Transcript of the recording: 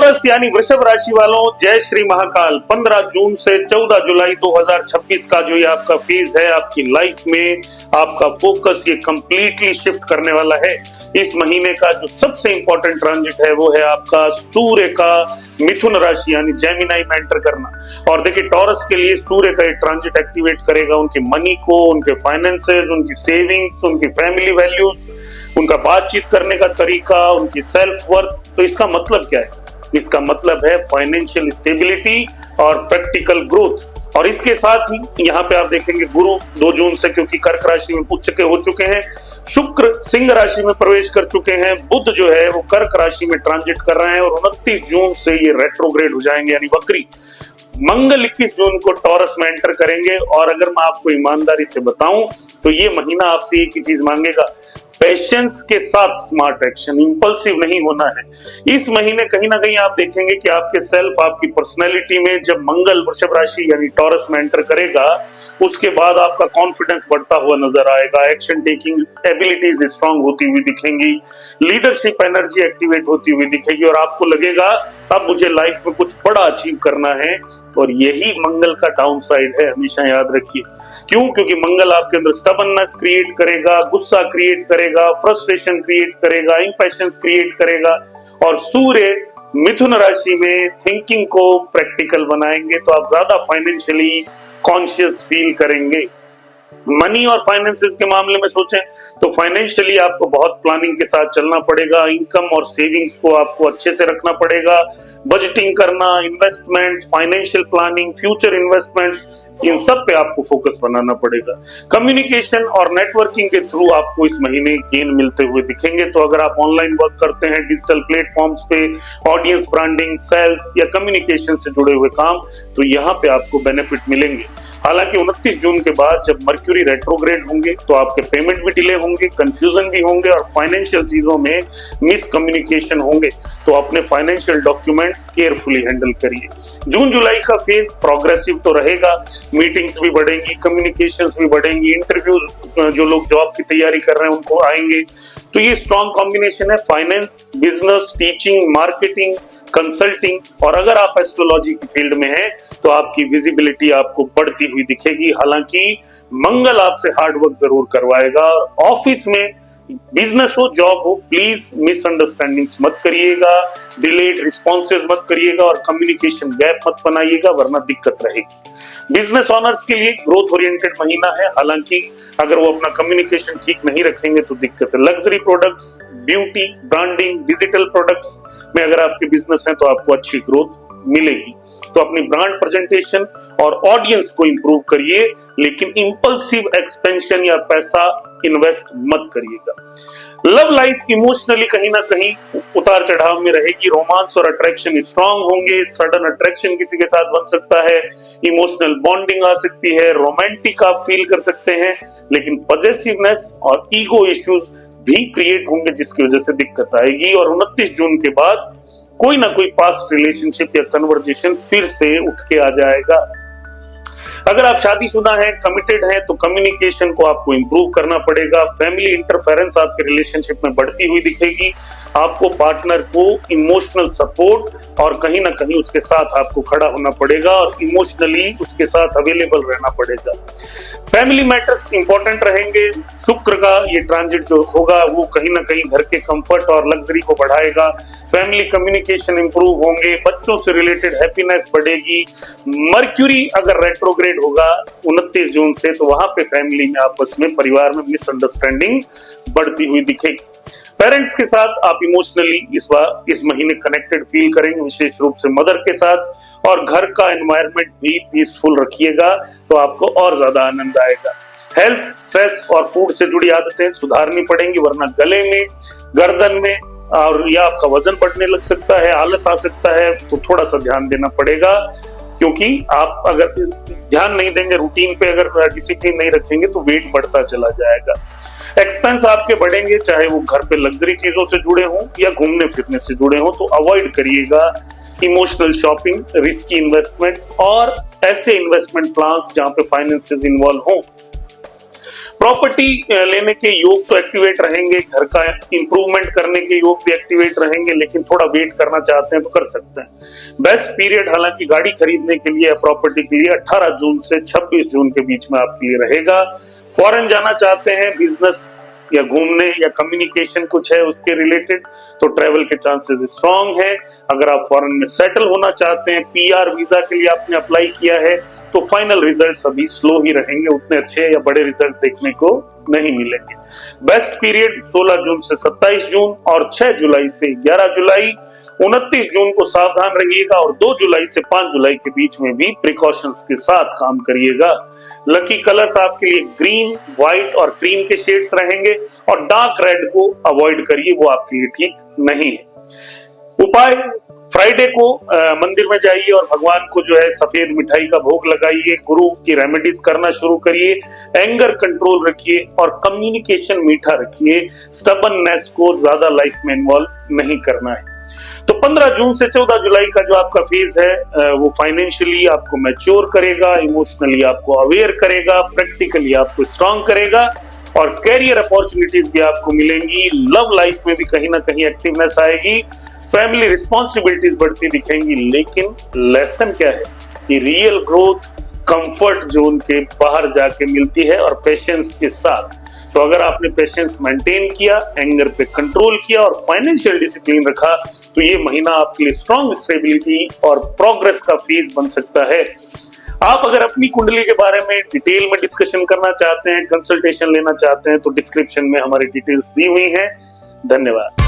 Taurus यानी वृषभ राशि वालों, जय श्री महाकाल। 15 जून से 14 जुलाई 2026 का जो ये आपका फेज है आपकी लाइफ में, आपका फोकस ये कंप्लीटली शिफ्ट करने वाला है। इस महीने का जो सबसे इंपॉर्टेंट ट्रांजिट है वो है आपका सूर्य का मिथुन राशि यानी जेमिनी में एंटर करना। और देखिए, टॉरस के लिए सूर्य का ये ट्रांजिट एक्टिवेट करेगा उनके मनी को, उनके फाइनेंसेस, उनकी सेविंग्स, उनकी फैमिली वैल्यूज, उनका बातचीत करने का तरीका, उनकी सेल्फ वर्थ। तो इसका मतलब क्या है? इसका मतलब है फाइनेंशियल स्टेबिलिटी और प्रैक्टिकल ग्रोथ। और इसके साथ ही यहाँ पे आप देखेंगे गुरु 2 जून से, क्योंकि कर्क राशि में उच्च के हो चुके हैं, शुक्र सिंह राशि में प्रवेश कर चुके हैं, बुध जो है वो कर्क राशि में ट्रांजिट कर रहे हैं और 29 जून से ये रेट्रोग्रेड हो जाएंगे यानी वक्री। मंगल 21 जून को टॉरस में एंटर करेंगे। और अगर मैं आपको ईमानदारी से बताऊं तो ये महीना आपसे एक ही चीज मांगेगा, पेशेंस के साथ स्मार्ट एक्शन, इंपल्सिव नहीं होना है। इस महीने कहीं ना कहीं आप देखेंगे कि आपके सेल्फ, आपकी पर्सनैलिटी में जब मंगल वृषभ राशि यानी टॉरस में एंटर करेगा, उसके बाद आपका कॉन्फिडेंस बढ़ता हुआ नजर आएगा, एक्शन टेकिंग एबिलिटीज स्ट्रांग होती हुई दिखेंगी, लीडरशिप एनर्जी एक्टिवेट होती हुई दिखेगी और आपको लगेगा अब मुझे लाइफ में कुछ बड़ा अचीव करना है। और यही मंगल का डाउन साइड है, हमेशा याद रखिए। क्यों? क्योंकि मंगल आपके अंदर स्टबर्ननेस क्रिएट करेगा, गुस्सा क्रिएट करेगा, फ्रस्ट्रेशन क्रिएट करेगा, इंपेशेंस क्रिएट करेगा। और सूर्य मिथुन राशि में थिंकिंग को प्रैक्टिकल बनाएंगे तो आप ज्यादा फाइनेंशियली कॉन्शियस फील करेंगे। मनी और फाइनेंसेस के मामले में सोचें तो फाइनेंशियली आपको बहुत प्लानिंग के साथ चलना पड़ेगा, इनकम और सेविंग्स को आपको अच्छे से रखना पड़ेगा, बजटिंग करना, investment, financial planning, future investments, इन सब पे आपको फोकस बनाना पड़ेगा। कम्युनिकेशन और नेटवर्किंग के थ्रू आपको इस महीने गेन मिलते हुए दिखेंगे। तो अगर आप ऑनलाइन वर्क करते हैं, डिजिटल प्लेटफॉर्म्स पे ऑडियंस ब्रांडिंग, सेल्स या कम्युनिकेशन से जुड़े हुए काम, तो यहाँ पे आपको बेनिफिट मिलेंगे। हालांकि 29 जून के बाद जब मर्क्यूरी रेट्रोग्रेड होंगे तो आपके पेमेंट भी डिले होंगे, कंफ्यूजन भी होंगे और फाइनेंशियल चीजों में मिसकम्युनिकेशन होंगे। तो अपने फाइनेंशियल डॉक्यूमेंट्स केयरफुली हैंडल करिए। जून जुलाई का फेज प्रोग्रेसिव तो रहेगा, मीटिंग्स भी बढ़ेंगी, कम्युनिकेशंस भी बढ़ेंगी, इंटरव्यूज जो लोग जॉब की तैयारी कर रहे हैं उनको आएंगे। तो ये स्ट्रॉन्ग कॉम्बिनेशन है finance, business, teaching, marketing, consulting. और अगर आप एस्ट्रोलॉजी की फील्ड में हैं तो आपकी विजिबिलिटी आपको बढ़ती हुई दिखेगी। हालांकि मंगल आपसे हार्ड वर्क जरूर करवाएगा। ऑफिस में बिजनेस हो, जॉब हो, प्लीज मिसअंडरस्टैंडिंग्स मत करिएगा, डिलेड रिस्पॉन्सेज मत करिएगा और कम्युनिकेशन गैप मत बनाइएगा, वरना दिक्कत रहेगी। बिजनेस ऑनर्स के लिए ग्रोथ ओरिएंटेड महीना है, हालांकि अगर वो अपना कम्युनिकेशन ठीक नहीं रखेंगे तो दिक्कत है। Luxury products, beauty, branding, digital products में अगर आपके बिजनेस है तो आपको अच्छी ग्रोथ मिलेगी। तो अपनी ब्रांड प्रेजेंटेशन और ऑडियंस को इंप्रूव करिए, लेकिन इंपल्सिव एक्सपेंशन या पैसा इन्वेस्ट मत करिएगा। लव लाइफ इमोशनली कहीं ना कहीं उतार चढ़ाव में रहेगी, रोमांस और अट्रैक्शन स्ट्रांग होंगे, सडन अट्रैक्शन किसी के साथ बन सकता है, इमोशनल बॉन्डिंग आ सकती है, रोमांटिक आप फील कर सकते हैं, लेकिन पॉजेसिवनेस और ईगो इश्यूज भी क्रिएट होंगे जिसकी वजह से दिक्कत आएगी। और 29 जून के बाद कोई ना कोई पास्ट रिलेशनशिप या कन्वर्जेशन फिर से उठ के आ जाएगा। अगर आप शादीशुदा हैं, कमिटेड हैं, तो कम्युनिकेशन को आपको इंप्रूव करना पड़ेगा। फैमिली इंटरफेरेंस आपके रिलेशनशिप में बढ़ती हुई दिखेगी। आपको पार्टनर को इमोशनल सपोर्ट और कहीं ना कहीं उसके साथ आपको खड़ा होना पड़ेगा और इमोशनली उसके साथ अवेलेबल रहना पड़ेगा। फैमिली मैटर्स इंपॉर्टेंट रहेंगे। शुक्र का ये ट्रांजिट जो होगा वो कहीं ना कहीं घर के कंफर्ट और लग्जरी को बढ़ाएगा। फैमिली कम्युनिकेशन इंप्रूव होंगे, बच्चों से रिलेटेड हैप्पीनेस बढ़ेगी। मर्क्यूरी अगर रेट्रोग्रेड होगा 29 जून से तो वहां पे फैमिली में आपस में, परिवार में मिसअंडरस्टैंडिंग बढ़ती हुई दिखेगी। पेरेंट्स के साथ आप इमोशनली इस महीने कनेक्टेड फील करेंगे, विशेष रूप से मदर के साथ। और घर का एनवायरनमेंट भी पीसफुल रखिएगा तो आपको और ज्यादा आनंद आएगा। हेल्थ, स्ट्रेस और फूड से जुड़ी आदतें सुधारनी पड़ेंगी, वरना गले में, गर्दन में और या आपका वजन बढ़ने लग सकता है, आलस आ सकता है। तो थोड़ा सा ध्यान देना पड़ेगा, क्योंकि आप अगर ध्यान नहीं देंगे, रूटीन पे अगर डिसिप्लिन नहीं रखेंगे तो वेट बढ़ता चला जाएगा। एक्सपेंस आपके बढ़ेंगे, चाहे वो घर पे लग्जरी चीजों से जुड़े हों या घूमने फिरने से जुड़े हों, तो अवॉइड करिएगा इमोशनल शॉपिंग, रिस्की इन्वेस्टमेंट और ऐसे इन्वेस्टमेंट प्लान्स जहां पे फाइनेंसेस इन्वॉल्व हों। प्रॉपर्टी लेने के योग तो एक्टिवेट रहेंगे, घर का इंप्रूवमेंट करने के योग भी एक्टिवेट रहेंगे, लेकिन थोड़ा वेट करना चाहते हैं तो कर सकते हैं। बेस्ट पीरियड हालांकि गाड़ी खरीदने के लिए या प्रॉपर्टी के लिए 18 जून से 26 जून के बीच में आपके लिए रहेगा। फॉरेन जाना चाहते हैं, बिजनेस या घूमने या कम्युनिकेशन कुछ है उसके रिलेटेड, तो ट्रेवल के चांसेस स्ट्रांग है। अगर आप फॉरेन में सेटल होना चाहते हैं, पीआर वीजा के लिए आपने अप्लाई किया है, तो फाइनल रिजल्ट्स अभी स्लो ही रहेंगे, उतने अच्छे या बड़े रिजल्ट्स देखने को नहीं मिलेंगे। बेस्ट पीरियड 16 जून से 27 जून और 6 जुलाई से 11 जुलाई। 29 जून को सावधान रहिएगा और 2 जुलाई से 5 जुलाई के बीच में भी प्रिकॉशंस के साथ काम करिएगा। लकी कलर्स आपके लिए ग्रीन, व्हाइट और क्रीम के शेड्स रहेंगे और डार्क रेड को अवॉइड करिए, वो आपके लिए ठीक नहीं है। उपाय, फ्राइडे को मंदिर में जाइए और भगवान को जो है सफेद मिठाई का भोग लगाइए, गुरु की रेमेडीज करना शुरू करिए, एंगर कंट्रोल रखिए और कम्युनिकेशन मीठा रखिए। स्टबर्ननेस को ज्यादा लाइफ में इन्वॉल्व नहीं करना है। तो 15 जून से 14 जुलाई का जो आपका फेज है वो फाइनेंशियली आपको मैच्योर करेगा, इमोशनली आपको अवेयर करेगा, प्रैक्टिकली आपको स्ट्रांग करेगा और कैरियर अपॉर्चुनिटीज भी आपको मिलेंगी। लव लाइफ में भी कहीं ना कहीं एक्टिवनेस आएगी, फैमिली रिस्पॉन्सिबिलिटीज बढ़ती दिखेंगी। लेकिन लेसन क्या है कि रियल ग्रोथ कंफर्ट जोन के बाहर जाके मिलती है और पेशेंस के साथ। तो अगर आपने पेशेंस मेंटेन किया, एंगर पे कंट्रोल किया और फाइनेंशियल डिसिप्लिन रखा, तो ये महीना आपके लिए स्ट्रॉन्ग स्टेबिलिटी और प्रोग्रेस का फेज बन सकता है। आप अगर अपनी कुंडली के बारे में डिटेल में डिस्कशन करना चाहते हैं, कंसल्टेशन लेना चाहते हैं, तो डिस्क्रिप्शन में हमारी डिटेल्स दी हुई हैं। धन्यवाद।